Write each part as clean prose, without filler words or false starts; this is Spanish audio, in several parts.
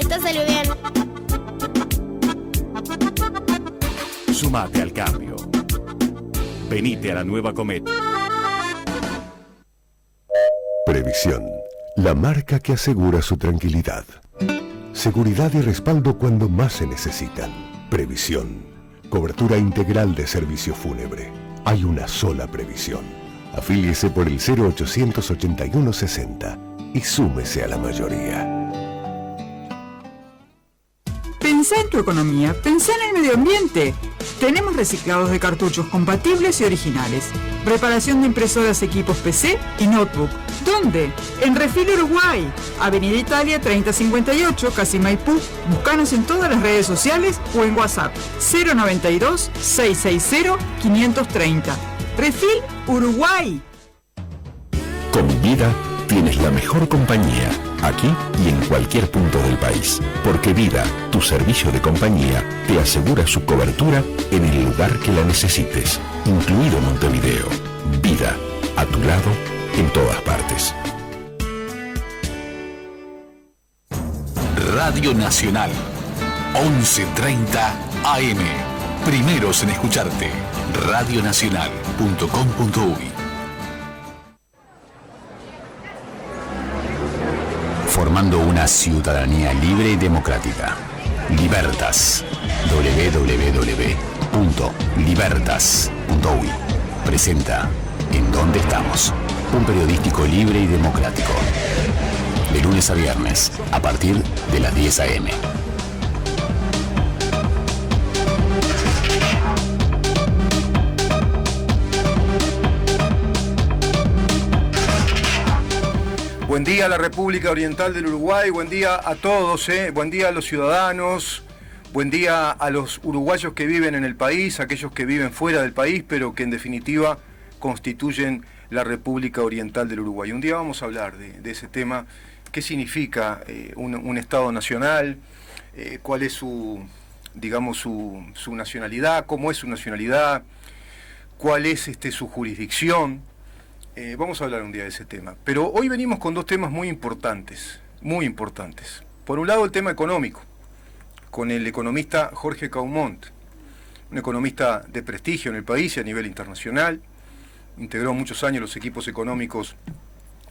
te salió bien. Sumate al cambio. Venite a la nueva Comet. Previsión, la marca que asegura su tranquilidad. Seguridad y respaldo cuando más se necesitan. Previsión, cobertura integral de servicio fúnebre. Hay una sola Previsión. Afíliese por el 0800 81 60 y súmese a la mayoría. Pensá en tu economía, pensá en el medio ambiente. Tenemos reciclados de cartuchos compatibles y originales. Reparación de impresoras, equipos PC y notebook. ¿Dónde? En Refil Uruguay, Avenida Italia 3058, Casi Maipú. Búscanos en todas las redes sociales o en WhatsApp 092 660 530. Refil Uruguay. Con Vida tienes la mejor compañía, aquí y en cualquier punto del país. Porque Vida, tu servicio de compañía, te asegura su cobertura en el lugar que la necesites, incluido Montevideo. Vida, a tu lado, en todas partes. Radio Nacional, 11:30 AM. Primeros en escucharte. Radionacional.com.uy. Formando una ciudadanía libre y democrática. Libertas. www.libertas.uy. Presenta ¿En dónde estamos? Un periodístico libre y democrático. De lunes a viernes, a partir de las 10 a.m. Buen día a la República Oriental del Uruguay, buen día a todos, buen día a los ciudadanos, buen día a los uruguayos que viven en el país, aquellos que viven fuera del país, pero que en definitiva constituyen la República Oriental del Uruguay. Un día vamos a hablar de ese tema, qué significa un Estado nacional, cuál es su nacionalidad, cómo es su nacionalidad, cuál es su jurisdicción. Vamos a hablar un día de ese tema. Pero hoy venimos con dos temas muy importantes, muy importantes. Por un lado, el tema económico, con el economista Jorge Caumont, un economista de prestigio en el país y a nivel internacional. Integró muchos años los equipos económicos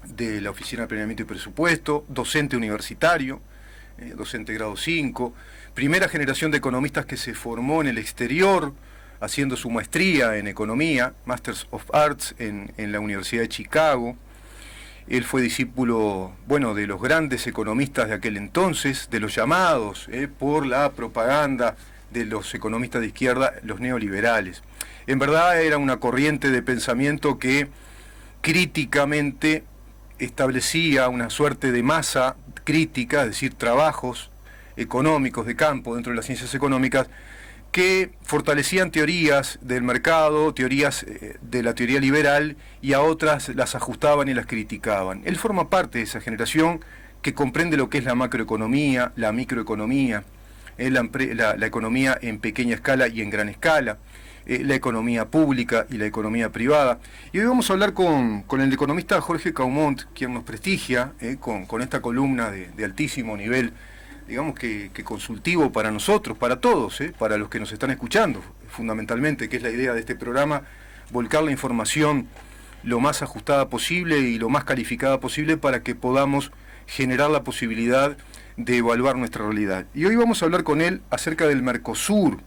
de la Oficina de Planeamiento y Presupuesto, docente universitario, docente grado 5, primera generación de economistas que se formó en el exterior, haciendo su maestría en economía, Masters of Arts en la Universidad de Chicago. Él fue discípulo, de los grandes economistas de aquel entonces, de los llamados por la propaganda de los economistas de izquierda, los neoliberales. En verdad era una corriente de pensamiento que críticamente establecía una suerte de masa crítica, es decir, trabajos económicos de campo dentro de las ciencias económicas, que fortalecían teorías del mercado, teorías de la teoría liberal, y a otras las ajustaban y las criticaban. Él forma parte de esa generación que comprende lo que es la macroeconomía, la microeconomía, la economía en pequeña escala y en gran escala, la economía pública y la economía privada. Y hoy vamos a hablar con el economista Jorge Caumont, quien nos prestigia con esta columna de altísimo nivel, digamos que consultivo para nosotros, para todos, para los que nos están escuchando, fundamentalmente, que es la idea de este programa, volcar la información lo más ajustada posible y lo más calificada posible para que podamos generar la posibilidad de evaluar nuestra realidad. Y hoy vamos a hablar con él acerca del Mercosur.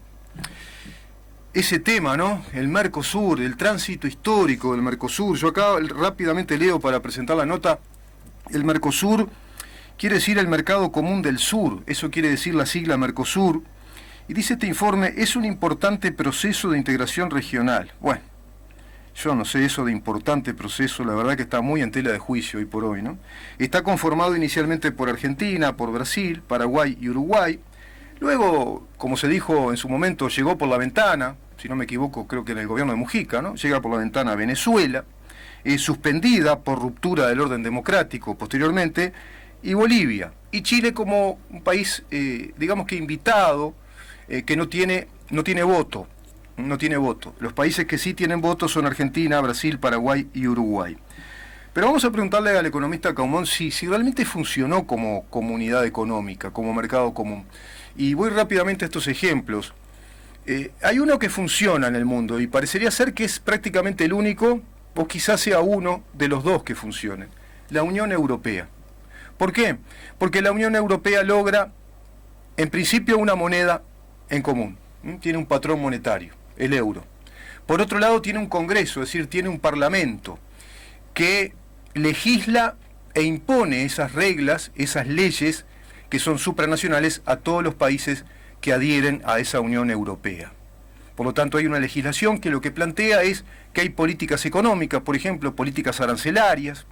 Ese tema, ¿no? El Mercosur, el tránsito histórico del Mercosur. Yo acá rápidamente leo para presentar la nota. El Mercosur quiere decir el mercado común del sur, eso quiere decir la sigla Mercosur, y dice este informe, es un importante proceso de integración regional. Bueno, yo no sé eso de importante proceso, la verdad que está muy en tela de juicio hoy por hoy, ¿no? Está conformado inicialmente por Argentina, por Brasil, Paraguay y Uruguay. Luego, como se dijo en su momento, llegó por la ventana, si no me equivoco, creo que en el gobierno de Mujica, ¿no? Llega por la ventana a Venezuela, suspendida por ruptura del orden democrático posteriormente, y Bolivia, y Chile como un país, digamos que invitado, que no tiene voto. Los países que sí tienen voto son Argentina, Brasil, Paraguay y Uruguay. Pero vamos a preguntarle al economista Caumont si realmente funcionó como comunidad económica, como mercado común. Y voy rápidamente a estos ejemplos. Hay uno que funciona en el mundo y parecería ser que es prácticamente el único, o quizás sea uno de los dos que funcionen: la Unión Europea. ¿Por qué? Porque la Unión Europea logra, en principio, una moneda en común. Tiene un patrón monetario, el euro. Por otro lado, tiene un Congreso, es decir, tiene un Parlamento que legisla e impone esas reglas, esas leyes que son supranacionales a todos los países que adhieren a esa Unión Europea. Por lo tanto, hay una legislación que lo que plantea es que hay políticas económicas, por ejemplo, políticas arancelarias,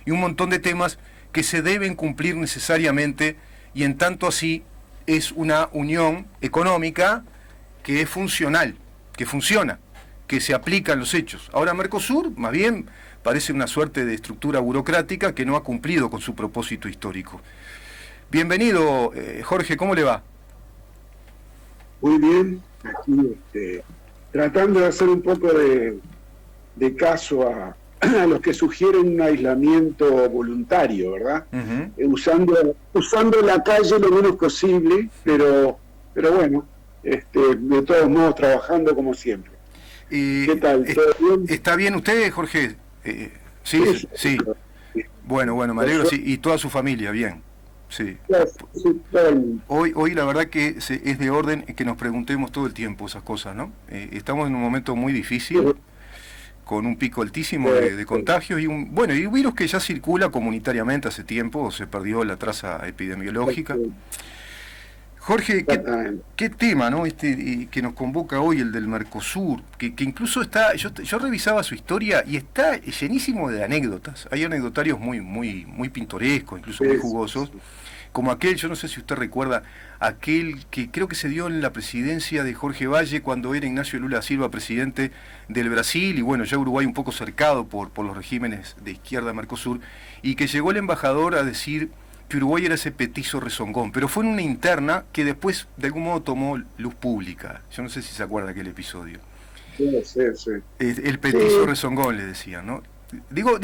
y un montón de temas que se deben cumplir necesariamente, y en tanto así es una unión económica que es funcional, que funciona, que se aplica en los hechos. Ahora Mercosur, más bien, parece una suerte de estructura burocrática que no ha cumplido con su propósito histórico. Bienvenido, Jorge, ¿cómo le va? Muy bien, aquí tratando de hacer un poco de caso a los que sugieren un aislamiento voluntario, ¿verdad? Uh-huh. Usando la calle lo menos posible, pero bueno, de todos modos trabajando como siempre. ¿Qué tal? ¿Todo bien? ¿Está bien usted, Jorge? Sí. Bueno, me alegro, sí. Y toda su familia, bien. Sí. Hoy la verdad que es de orden que nos preguntemos todo el tiempo esas cosas, ¿no? Estamos en un momento muy difícil, con un pico altísimo de contagios y un virus que ya circula comunitariamente hace tiempo, se perdió la traza epidemiológica. Jorge, ¿qué tema, ¿no? Que nos convoca hoy, el del Mercosur, que incluso está, yo revisaba su historia y está llenísimo de anécdotas. Hay anecdotarios muy pintorescos, incluso muy jugosos, como aquel, yo no sé si usted recuerda, aquel que creo que se dio en la presidencia de Jorge Valle cuando era Ignacio Lula da Silva presidente del Brasil, y bueno, ya Uruguay un poco cercado por los regímenes de izquierda Mercosur, y que llegó el embajador a decir que Uruguay era ese petizo rezongón, pero fue en una interna que después de algún modo tomó luz pública. Yo no sé si se acuerda aquel episodio. Sí. El petizo rezongón, le decían, ¿no? Digo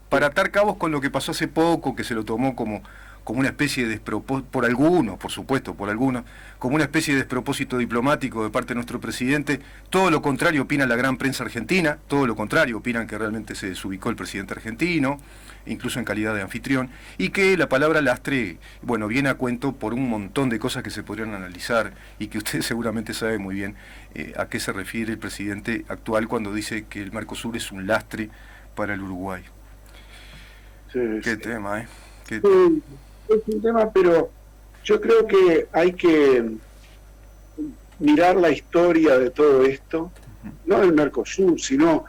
para atar cabos con lo que pasó hace poco, que se lo tomó como una especie de despropósito, por algunos, como una especie de despropósito diplomático de parte de nuestro presidente. Todo lo contrario opina la gran prensa argentina, todo lo contrario opinan que realmente se desubicó el presidente argentino, incluso en calidad de anfitrión, y que la palabra lastre, viene a cuento por un montón de cosas que se podrían analizar y que usted seguramente sabe muy bien a qué se refiere el presidente actual cuando dice que el Mercosur es un lastre para el Uruguay. Qué tema, ¿eh? Sí, es un tema, pero yo creo que hay que mirar la historia de todo esto, no del Mercosur, sino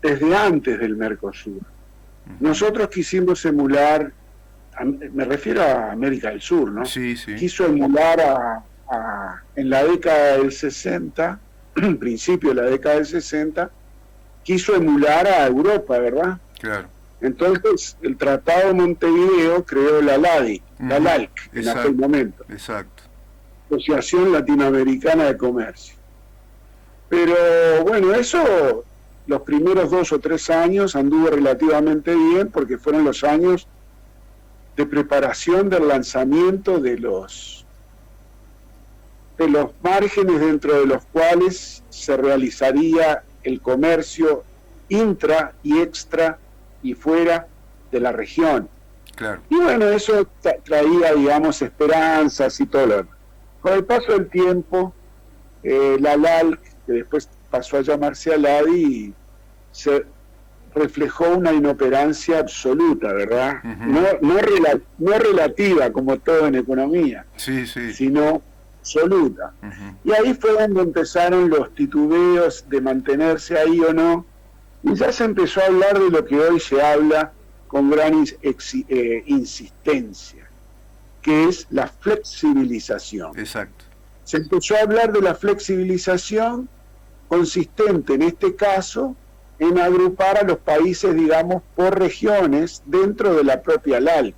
desde antes del Mercosur. Nosotros quisimos emular, me refiero a América del Sur, ¿no? Sí. Quiso emular en la década del 60, principio de la década del 60, quiso emular a Europa, ¿verdad? Claro. Entonces, el Tratado de Montevideo creó la LADI, la LALC, en aquel momento. Exacto. Asociación Latinoamericana de Comercio. Pero, bueno, eso los primeros 2 o 3 años anduvo relativamente bien, porque fueron los años de preparación del lanzamiento de los márgenes dentro de los cuales se realizaría el comercio intra y extra y fuera de la región. Claro. Y bueno, eso traía, digamos, esperanzas y todo lo demás. Con el paso del tiempo, la LALC, que después pasó a llamarse ALADI, se reflejó una inoperancia absoluta, ¿verdad? Uh-huh. No relativa, como todo en economía, sino absoluta. Uh-huh. Y ahí fue donde empezaron los titubeos de mantenerse ahí o no, y ya se empezó a hablar de lo que hoy se habla con gran insistencia, que es la flexibilización. Exacto. Se empezó a hablar de la flexibilización, consistente en este caso en agrupar a los países, digamos, por regiones dentro de la propia LALC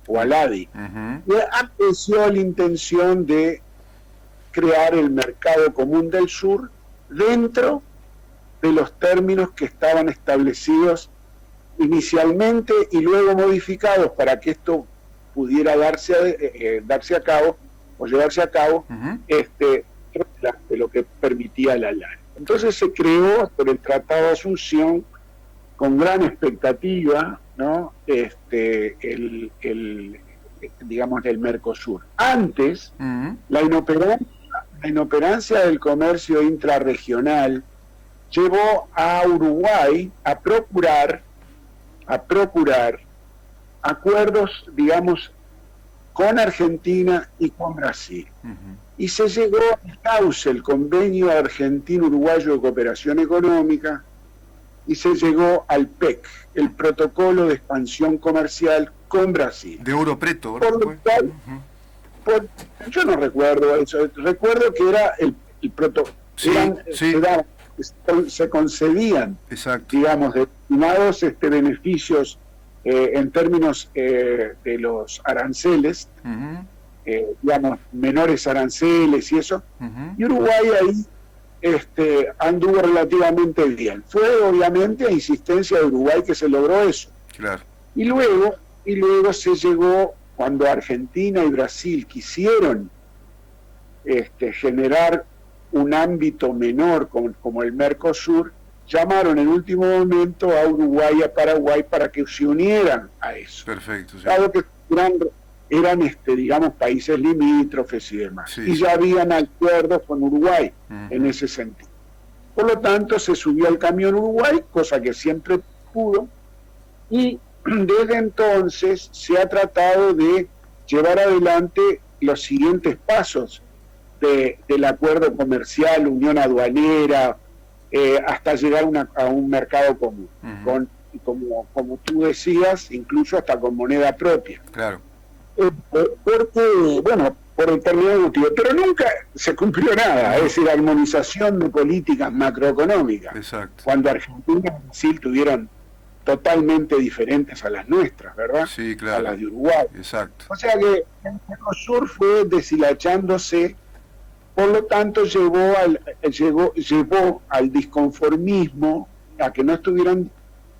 o ALADI. Uh-huh. Y apreció la intención de crear el mercado común del sur dentro de los términos que estaban establecidos inicialmente y luego modificados para que esto pudiera darse a cabo o llevarse a cabo, de lo que permitía la LAN. Entonces se creó por el Tratado de Asunción con gran expectativa, ¿no? Digamos, el Mercosur. Antes, la inoperancia del comercio intrarregional llevó a Uruguay a procurar acuerdos, digamos, con Argentina y con Brasil. Y se llegó al cauce el Convenio Argentino-Uruguayo de Cooperación Económica, y se llegó al PEC, el Protocolo de Expansión Comercial con Brasil. De Ouro Preto, ¿verdad? Por lo cual, yo no recuerdo eso, recuerdo que era el protocolo, se concedían, digamos, determinados beneficios en términos de los aranceles, digamos, menores aranceles y eso, y Uruguay ahí anduvo relativamente bien. Fue obviamente a insistencia de Uruguay que se logró eso. Claro. Y luego se llegó, cuando Argentina y Brasil quisieron generar un ámbito menor como el Mercosur, llamaron en último momento a Uruguay y a Paraguay para que se unieran a eso. Perfecto. Sí. Dado que eran digamos, países limítrofes y demás. Sí, y ya habían acuerdos con Uruguay en ese sentido. Por lo tanto, se subió al camión Uruguay, cosa que siempre pudo, y desde entonces se ha tratado de llevar adelante los siguientes pasos del acuerdo comercial, unión aduanera, hasta llegar a un mercado común, como tú decías, incluso hasta con moneda propia. Claro. Porque, bueno, por determinado motivo, pero nunca se cumplió nada, es decir, armonización de políticas macroeconómicas. Exacto. Cuando Argentina y Brasil tuvieron totalmente diferentes a las nuestras, ¿verdad? Sí, claro. A las de Uruguay. Exacto. O sea que el Mercosur fue deshilachándose, por lo tanto llevó al disconformismo, a que no estuvieran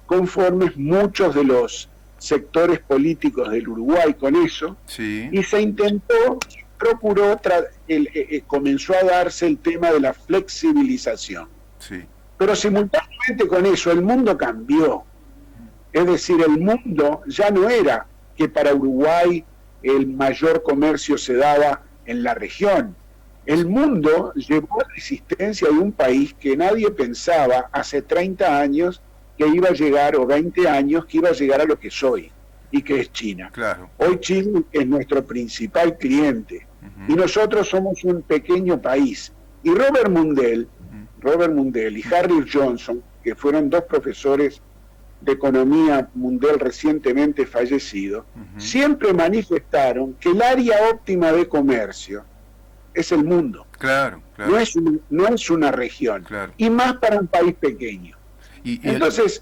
conformes muchos de los sectores políticos del Uruguay con eso, y se comenzó a darse el tema de la flexibilización. Pero simultáneamente con eso el mundo cambió, es decir, el mundo ya no era que para Uruguay el mayor comercio se daba en la región. El mundo llevó a la existencia de un país que nadie pensaba hace 30 años que iba a llegar, o 20 años, que iba a llegar a lo que es hoy, y que es China. Claro. Hoy China es nuestro principal cliente, y nosotros somos un pequeño país. Y Robert Mundell y Harry Johnson, que fueron dos profesores de economía Mundell recientemente fallecidos, siempre manifestaron que el área óptima de comercio es el mundo. Claro. No es una región, y más para un país pequeño. Entonces,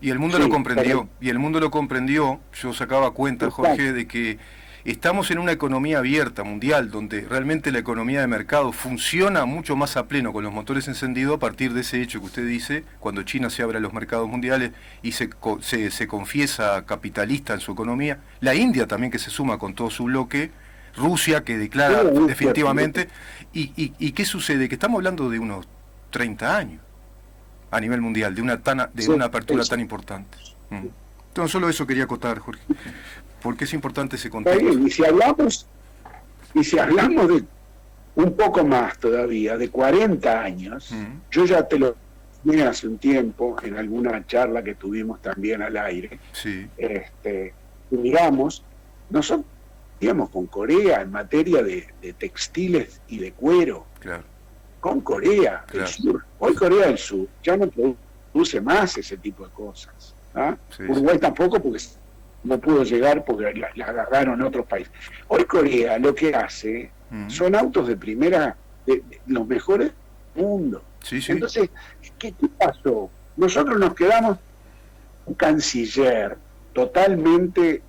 el mundo lo comprendió, yo sacaba cuenta, Jorge, de que estamos en una economía abierta mundial, donde realmente la economía de mercado funciona mucho más a pleno con los motores encendidos a partir de ese hecho que usted dice, cuando China se abre a los mercados mundiales y se confiesa capitalista en su economía, la India también, que se suma con todo su bloque, Rusia, que declara definitivamente, y ¿qué sucede? Que estamos hablando de unos 30 años a nivel mundial, de una apertura tan importante. Entonces, solo eso quería acotar, Jorge, porque es importante ese contexto. Y si hablamos de un poco más todavía, de 40 años, yo ya te lo dije hace un tiempo, en alguna charla que tuvimos también al aire, digamos, nosotros digamos con Corea en materia de textiles y de cuero, con Corea del Sur. Hoy Corea del Sur ya no produce más ese tipo de cosas. Uruguay tampoco, porque no pudo llegar porque la agarraron otros países. Hoy Corea lo que hace son autos de primera, de los mejores del mundo. Entonces, ¿qué pasó? Nosotros nos quedamos un canciller totalmente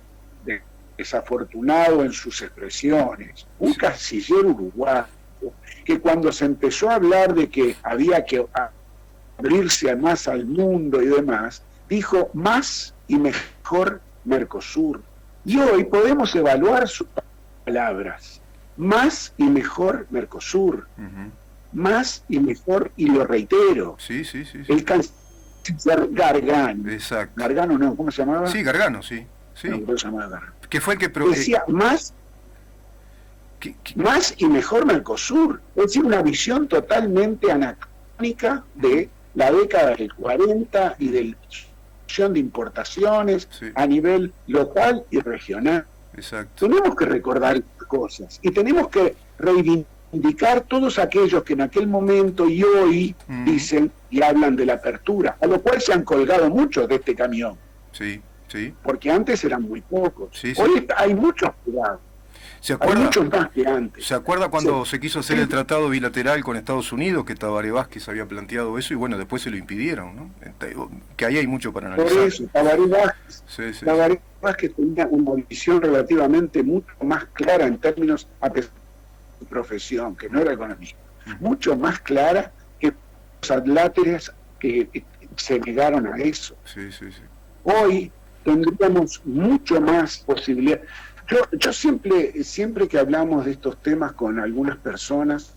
desafortunado en sus expresiones, un canciller uruguayo, que cuando se empezó a hablar de que había que abrirse más al mundo y demás, dijo más y mejor Mercosur. Y hoy podemos evaluar sus palabras. Más y mejor Mercosur. Más y mejor, y lo reitero. Sí. El canciller Gargano. Exacto. Gargano no, ¿cómo se llamaba? Sí, Gargano, sí. No, se llamaba Gargano. Que fue el que... Decía más y mejor Mercosur. Es decir, una visión totalmente anacrónica de la década del 40 y de la reducción de importaciones a nivel local y regional. Exacto. Tenemos que recordar cosas y tenemos que reivindicar todos aquellos que en aquel momento y hoy dicen y hablan de la apertura, a lo cual se han colgado muchos de este camión. Sí. Porque antes eran muy pocos. Sí. Hoy hay muchos cuidados. Hay muchos más que antes. ¿Se acuerda cuando se quiso hacer el tratado bilateral con Estados Unidos, que Tabaré Vázquez había planteado eso y bueno, después se lo impidieron, ¿no? Que ahí hay mucho para analizar. Por eso, Tabaré Vázquez tenía una visión relativamente mucho más clara en términos de su profesión, que no era economista, mucho más clara que los atláteres que se negaron a eso. Hoy tendríamos mucho más posibilidad. Yo siempre que hablamos de estos temas con algunas personas,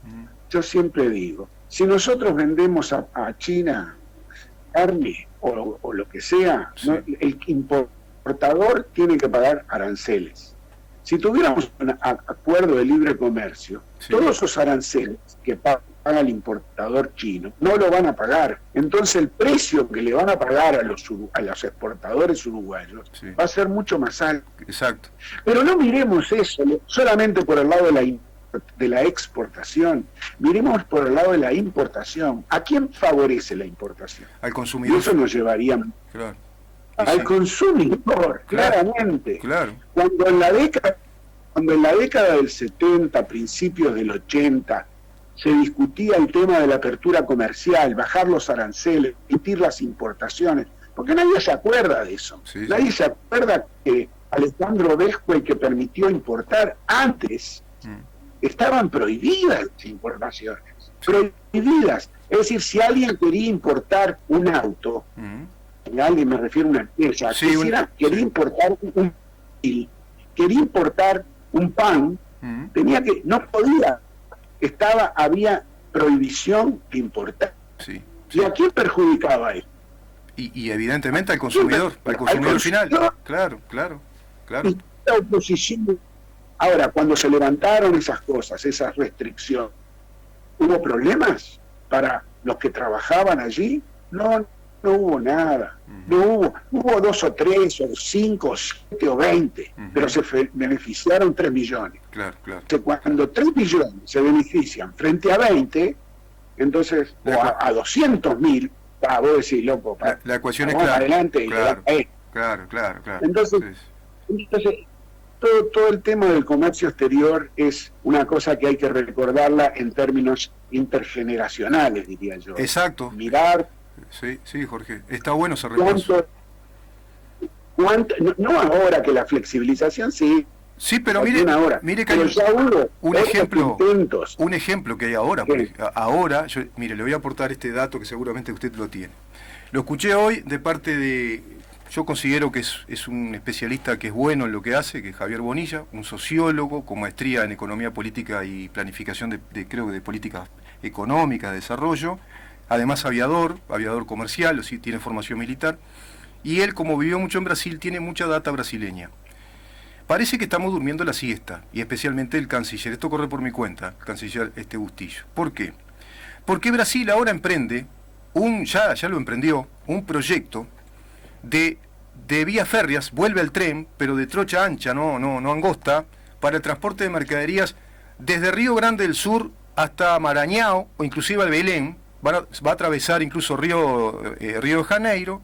yo siempre digo, si nosotros vendemos a China carne o lo que sea, ¿no? El importador tiene que pagar aranceles. Si tuviéramos un acuerdo de libre comercio, todos esos aranceles que paga el importador chino no lo van a pagar. Entonces el precio que le van a pagar a los exportadores uruguayos va a ser mucho más alto. Exacto. Pero no miremos eso solamente por el lado de la exportación, miremos por el lado de la importación. ¿A quién favorece la importación? Al consumidor. Y eso nos llevaría al consumidor, claramente. Claro. Cuando en la década del 70, principios del 80, se discutía el tema de la apertura comercial, bajar los aranceles, permitir las importaciones, porque nadie se acuerda de eso. Nadie se acuerda que Alejandro Vesco, el que permitió importar antes, estaban prohibidas las importaciones, prohibidas. Es decir, si alguien quería importar un auto, alguien, me refiero a una empresa, quería importar quería importar un pan, no podía, había prohibición de importar. ¿Y a quién perjudicaba eso? Y evidentemente al consumidor, final. Claro. Y la oposición. Ahora, cuando se levantaron esas cosas, esas restricciones, ¿hubo problemas para los que trabajaban allí? No hubo nada. Hubo 2 o 3 o 5 o 7 o 20, pero se beneficiaron 3 millones. Claro. Entonces, cuando 3 millones se benefician frente a 20, entonces, a 200.000, vos decís, loco, la ecuación es clara. Adelante. Claro. Entonces todo el tema del comercio exterior es una cosa que hay que recordarla en términos intergeneracionales, diría yo. Exacto. Mirar. Sí, Jorge. Está bueno ese repaso. No ahora que la flexibilización Sí, pero mire que hay un ejemplo que hay ahora. Ahora, le voy a aportar este dato que seguramente usted lo tiene. Lo escuché hoy de parte de... Yo considero que es un especialista que es bueno en lo que hace, que es Javier Bonilla, un sociólogo con maestría en economía política y planificación creo que de políticas económicas, de desarrollo, además aviador comercial, tiene formación militar, y él, como vivió mucho en Brasil, tiene mucha data brasileña. Parece que estamos durmiendo la siesta, y especialmente el canciller, esto corre por mi cuenta, el canciller Bustillo. ¿Por qué? Porque Brasil ahora emprende, ya lo emprendió, un proyecto de vías férreas, vuelve al tren, pero de trocha ancha, no angosta, para el transporte de mercaderías desde Río Grande del Sur hasta Maranhão, o inclusive al Belén, va a atravesar incluso Río de Janeiro.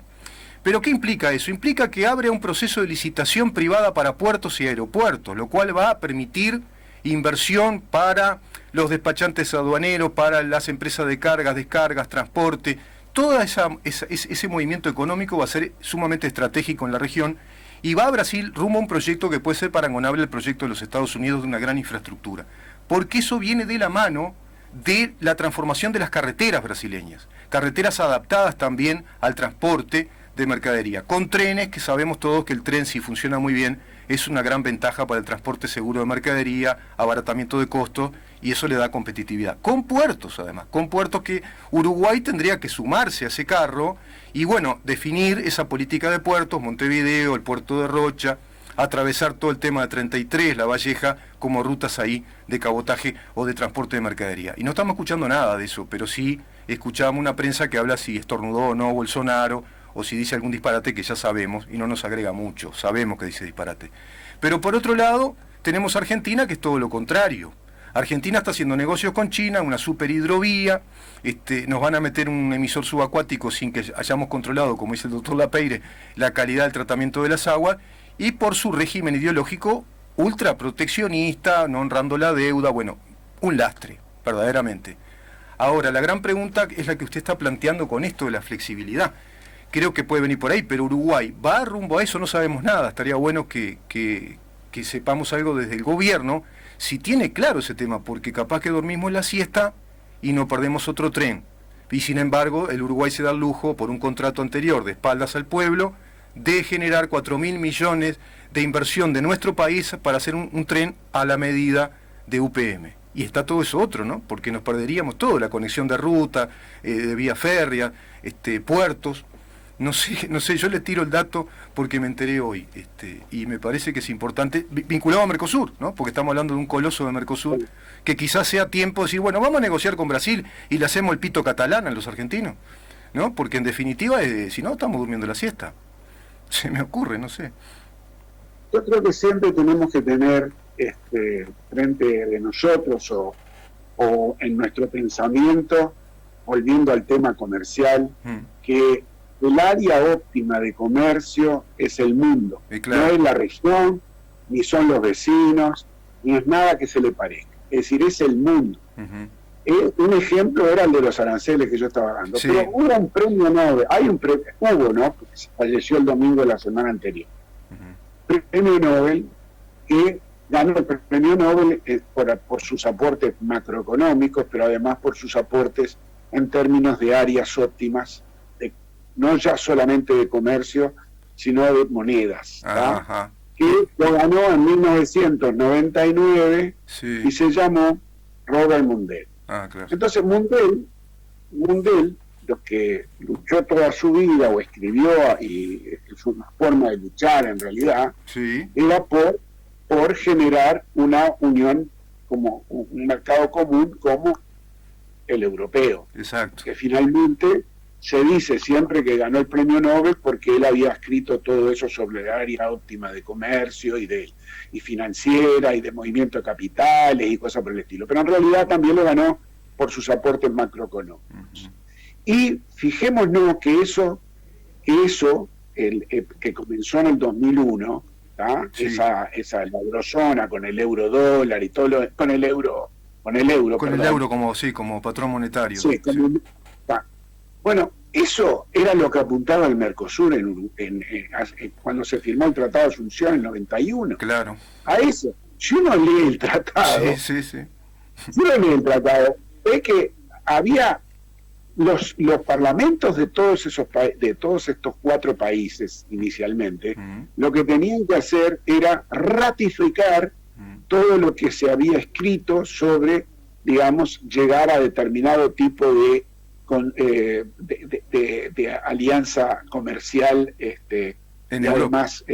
¿Pero qué implica eso? Implica que abre un proceso de licitación privada para puertos y aeropuertos, lo cual va a permitir inversión para los despachantes aduaneros, para las empresas de cargas, descargas, transporte. Todo ese movimiento económico va a ser sumamente estratégico en la región y va a Brasil rumbo a un proyecto que puede ser parangonable al proyecto de los Estados Unidos de una gran infraestructura. Porque eso viene de la mano de la transformación de las carreteras brasileñas. Carreteras adaptadas también al transporte de mercadería, con trenes, que sabemos todos que el tren, si funciona muy bien, es una gran ventaja para el transporte seguro de mercadería, abaratamiento de costos, y eso le da competitividad. Con puertos, además, con puertos que Uruguay tendría que sumarse a ese carro y, bueno, definir esa política de puertos, Montevideo, el puerto de Rocha, atravesar todo el tema de 33, La Valleja, como rutas ahí de cabotaje o de transporte de mercadería. Y no estamos escuchando nada de eso, pero sí escuchamos una prensa que habla si estornudó o no Bolsonaro, o si dice algún disparate que ya sabemos, y no nos agrega mucho, sabemos que dice disparate. Pero por otro lado, tenemos Argentina, que es todo lo contrario. Argentina está haciendo negocios con China, una super hidrovía, nos van a meter un emisor subacuático sin que hayamos controlado, como dice el doctor Lapeire, la calidad del tratamiento de las aguas, y por su régimen ideológico ultraproteccionista, no honrando la deuda, bueno, un lastre, verdaderamente. Ahora, la gran pregunta es la que usted está planteando con esto de la flexibilidad. Creo que puede venir por ahí, pero Uruguay va rumbo a eso, no sabemos nada. Estaría bueno que sepamos algo desde el gobierno, si tiene claro ese tema, porque capaz que dormimos la siesta y no perdemos otro tren. Y sin embargo, el Uruguay se da el lujo, por un contrato anterior de espaldas al pueblo, de generar 4.000 millones de inversión de nuestro país para hacer un tren a la medida de UPM. Y está todo eso otro, ¿no? Porque nos perderíamos todo, la conexión de ruta, de vía férrea, puertos. No sé, yo le tiro el dato porque me enteré hoy, y me parece que es importante, vinculado a Mercosur, ¿no? Porque estamos hablando de un coloso de Mercosur, que quizás sea tiempo de decir, bueno, vamos a negociar con Brasil y le hacemos el pito catalán a los argentinos, ¿no? Porque en definitiva, si no, estamos durmiendo la siesta. Se me ocurre, no sé. Yo creo que siempre tenemos que tener frente de nosotros o en nuestro pensamiento, volviendo al tema comercial, que el área óptima de comercio es el mundo, claro. No es la región, ni son los vecinos, ni es nada que se le parezca. Es decir, es el mundo. Un ejemplo era el de los aranceles que yo estaba dando. Sí. Pero hubo un premio Nobel, ¿no? Porque se falleció el domingo de la semana anterior. Premio Nobel que ganó el premio Nobel por sus aportes macroeconómicos, pero además por sus aportes en términos de áreas óptimas, no ya solamente de comercio, sino de monedas, que lo ganó en 1999 y se llamó Robert Mundell. Claro. Entonces Mundell, lo que luchó toda su vida o escribió, y es una forma de luchar en realidad, era por generar una unión, como un mercado común como el europeo. Exacto. Que finalmente se dice siempre que ganó el premio Nobel porque él había escrito todo eso sobre la área óptima de comercio y financiera y de movimiento de capitales y cosas por el estilo. Pero en realidad también lo ganó por sus aportes macroeconómicos. Y fijémonos que eso que comenzó en el 2001, esa la eurozona con el eurodólar y todo con el euro como patrón monetario. Bueno, eso era lo que apuntaba el Mercosur cuando se firmó el Tratado de Asunción en el 91. Claro. A eso, si uno lee el tratado, si uno lee el tratado, ve que había los parlamentos de todos estos 4 países inicialmente, lo que tenían que hacer era ratificar todo lo que se había escrito sobre, digamos, llegar a determinado tipo de alianza comercial, además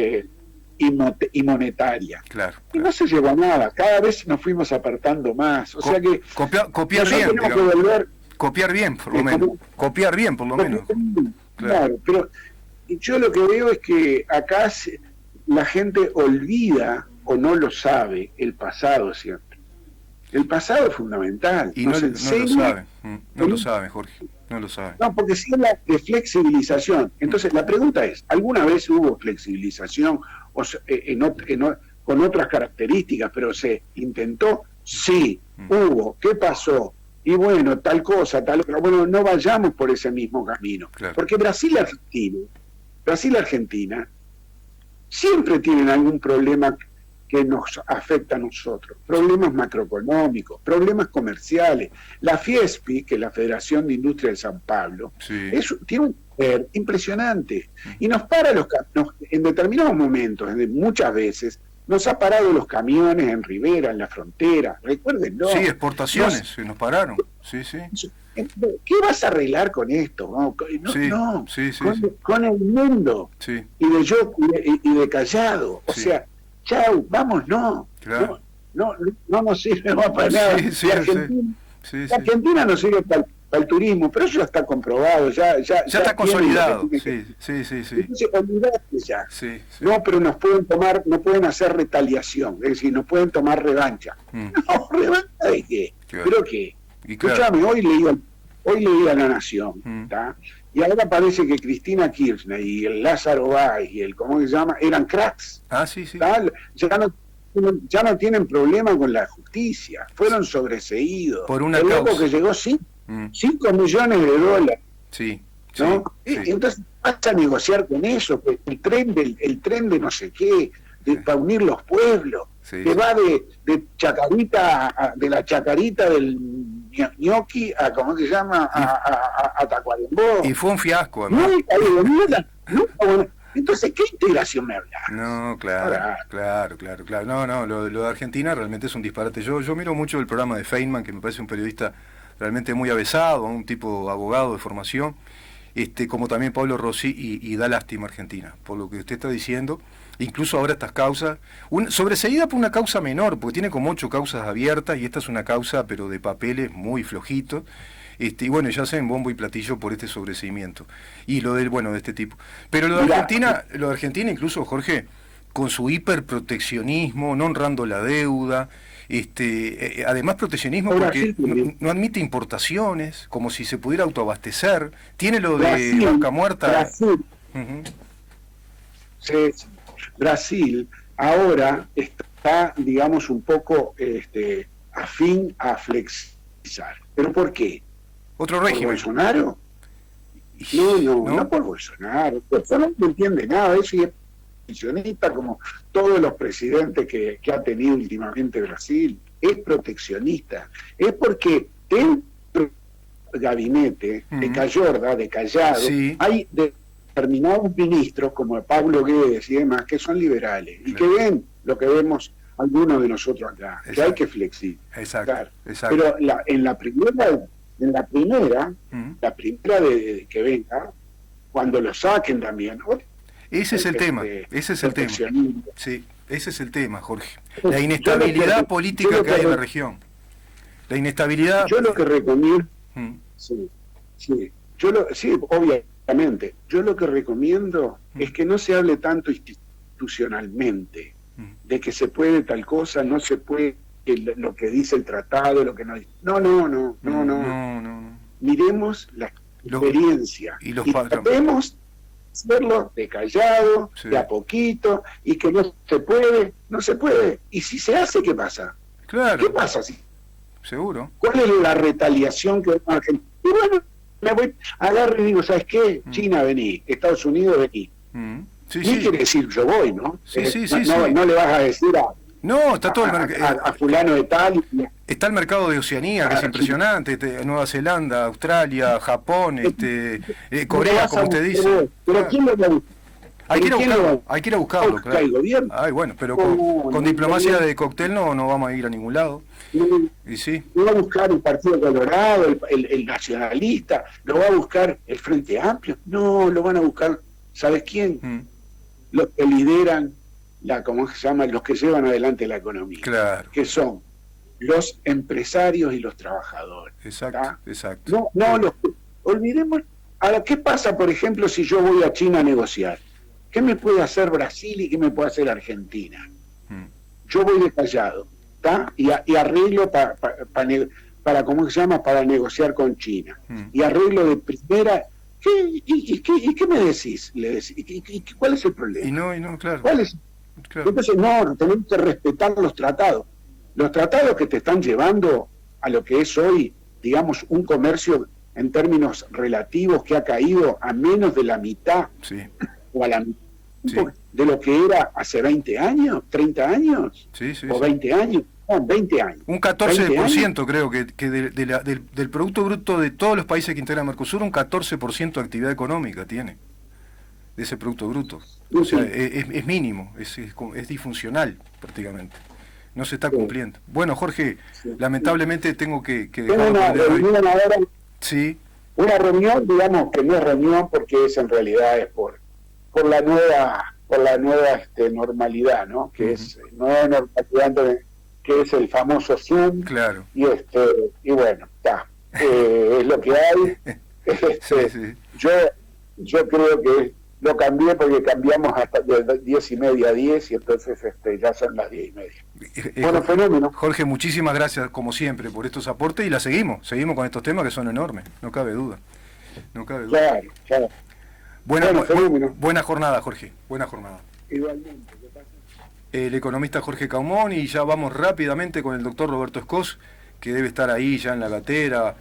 y monetaria. Claro. Y no se llegó a nada, cada vez nos fuimos apartando más. O sea que copiar bien, copiar bien, por lo menos. Copiar bien, por lo menos. Claro, pero yo lo que veo es que acá la gente olvida o no lo sabe el pasado siempre. El pasado es fundamental. Y no lo saben. No lo saben, Jorge. No lo saben. No, porque si habla de flexibilización. Entonces, la pregunta es, ¿alguna vez hubo flexibilización con otras características, pero se intentó? Sí, hubo. ¿Qué pasó? Y bueno, tal cosa, tal otra. Bueno, no vayamos por ese mismo camino. Claro. Porque Brasil y Argentina siempre tienen algún problema que nos afecta a nosotros, problemas macroeconómicos, problemas comerciales. La FIESPI, que es la Federación de Industria de San Pablo, tiene un poder impresionante y nos para en determinados momentos, muchas veces, nos ha parado los camiones en Rivera, en la frontera, recuérdenlo. Sí, exportaciones, nos pararon. Sí, sí. ¿Qué vas a arreglar con esto? Con el mundo y de Callado. O sea, chau, vamos, no. Claro. No nos sirve más para nada. Argentina no sirve para el turismo, pero eso ya está comprobado, ya está consolidado. Entonces, olvidate ya. No, pero nos pueden hacer retaliación, es decir, nos pueden tomar revancha. No, ¿revancha de qué? Claro. ¿Pero qué? Escuchame, hoy leí a La Nación, y ahora parece que Cristina Kirchner y el Lázaro Báez y el, ¿cómo se llama? Eran cracks. Ya no tienen problema con la justicia, fueron sobreseídos. Por una el causa. loco que llegó 5 millones de dólares. ¿No? Entonces vas a negociar con eso, el tren de no sé qué, para unir los pueblos, que va de Chacarita, de la Chacarita del Ñoqui a, ¿cómo se llama? A Tacuarembó. Y fue un fiasco, además. Entonces, ¿qué integración me habla? No, claro. No, lo de Argentina realmente es un disparate. Yo miro mucho el programa de Feynman, que me parece un periodista realmente muy avesado, un tipo abogado de formación, como también Pablo Rossi, y da lástima Argentina, por lo que usted está diciendo. Incluso ahora estas causas, sobreseída por una causa menor, porque tiene como 8 causas abiertas, y esta es una causa, pero de papeles muy flojitos, y bueno, ya hacen bombo y platillo por este sobreseimiento, y de este tipo. Pero lo de Argentina incluso, Jorge, con su hiperproteccionismo, no honrando la deuda, además proteccionismo porque no admite importaciones, como si se pudiera autoabastecer, tiene lo de vaca muerta. Brasil ahora está, digamos, un poco afín a flexizar. ¿Pero por qué? ¿Otro régimen? ¿Por Bolsonaro? No por Bolsonaro. Bolsonaro no entiende nada, eso es proteccionista como todos los presidentes que ha tenido últimamente Brasil. Es proteccionista. Es porque dentro del gabinete de Cayorda, de Callado, hay determinados ministros como Pablo Guedes y demás que son liberales y que ven lo que vemos algunos de nosotros acá, que hay que flexibilizar. Pero en la primera de que venga, cuando lo saquen también. Ese es el tema. Sí, ese es el tema, Jorge. La inestabilidad política que hay en la región. La inestabilidad. Yo lo que recomiendo, obviamente, yo lo que recomiendo es que no se hable tanto institucionalmente de que se puede tal cosa, no se puede, lo que dice el tratado, lo que no dice. No. Miremos la experiencia y tratemos de hacerlo de callado, de a poquito, y que no se puede. Y si se hace, ¿qué pasa? Claro. ¿Qué pasa si? Seguro. ¿Cuál es la retaliación que va a Argentina? Y bueno, me voy, agarro y digo, ¿sabes qué? China, vení, Estados Unidos, vení. ¿Qué quiere decir? Yo voy, ¿no? No le vas a decir está todo a fulano de tal. Está el mercado de Oceanía, que es impresionante, Nueva Zelanda, Australia, Japón, Corea, como usted dice. Pero ¿quién lo va a buscar? Hay que ir a buscarlo, claro. El gobierno. Bueno, pero con diplomacia de cóctel no vamos a ir a ningún lado. Y sí. Lo va a buscar el Partido Colorado, el nacionalista, lo va a buscar el Frente Amplio. No, lo van a buscar, ¿sabes quién? Los que lideran ¿cómo se llama? Los que llevan adelante la economía. Claro. Que son los empresarios y los trabajadores. Exacto. Olvidemos. Ahora, ¿qué pasa, por ejemplo, si yo voy a China a negociar? ¿Qué me puede hacer Brasil y qué me puede hacer Argentina? Yo voy de callado, ¿está? Y arreglo para ¿cómo se llama? Para negociar con China. Y arreglo de primera. ¿Qué me decís? ¿Cuál es el problema? Y no, claro. ¿Cuál es? Claro. Entonces, tenemos que respetar los tratados. Los tratados que te están llevando a lo que es hoy, digamos, un comercio en términos relativos que ha caído a menos de la mitad, o a la Sí. De lo que era hace 20 años, 30 años, Sí, sí, o sí. 20 años, no, 20 años. Un 14% creo que del Producto Bruto de todos los países que integran Mercosur, un 14% de actividad económica tiene, de ese Producto Bruto. O sea, es mínimo, es disfuncional prácticamente. No se está cumpliendo. Bueno, Jorge, lamentablemente tengo que Tengo dejarlo una por el día de hoy. reunión ahora, Sí, una reunión, digamos que no es reunión porque es en realidad es por la nueva normalidad, ¿no? Que es nueva normalidad, que es el famoso Zoom. claro. Y bueno, está. Es lo que hay. Sí. Yo creo que lo cambié porque cambiamos hasta de 10:30 a 10 y entonces ya son las 10:30. Bueno, fenómeno. Jorge, muchísimas gracias como siempre por estos aportes y la seguimos con estos temas que son enormes, no cabe duda. Claro. Buena jornada, Jorge, buena jornada. Igualmente. El economista Jorge Caumón, y ya vamos rápidamente con el doctor Roberto Escós, que debe estar ahí ya en la gatera.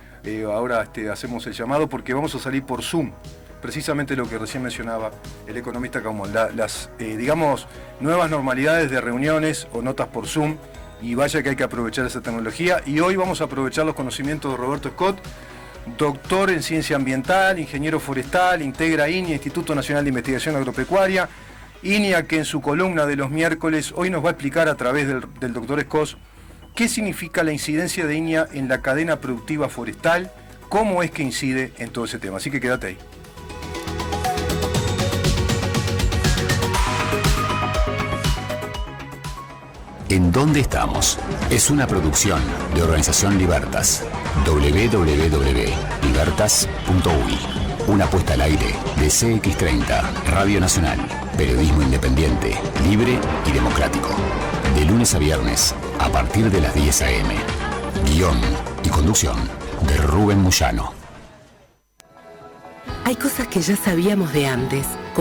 Ahora hacemos el llamado porque vamos a salir por Zoom, precisamente lo que recién mencionaba el economista Caumón, las digamos, nuevas normalidades de reuniones o notas por Zoom, y vaya que hay que aprovechar esa tecnología. Y hoy vamos a aprovechar los conocimientos de Roberto Scott, doctor en ciencia ambiental, ingeniero forestal, integra INIA, Instituto Nacional de Investigación Agropecuaria. INIA, que en su columna de los miércoles hoy nos va a explicar a través del doctor Escós qué significa la incidencia de INIA en la cadena productiva forestal, cómo es que incide en todo ese tema. Así que quédate ahí. ¿En dónde estamos? Es una producción de Organización Libertas. www.libertas.uy. Una puesta al aire de CX30, Radio Nacional. Periodismo independiente, libre y democrático. De lunes a viernes, a partir de las 10 a.m. Guión y conducción de Rubén Moyano. Hay cosas que ya sabíamos de antes,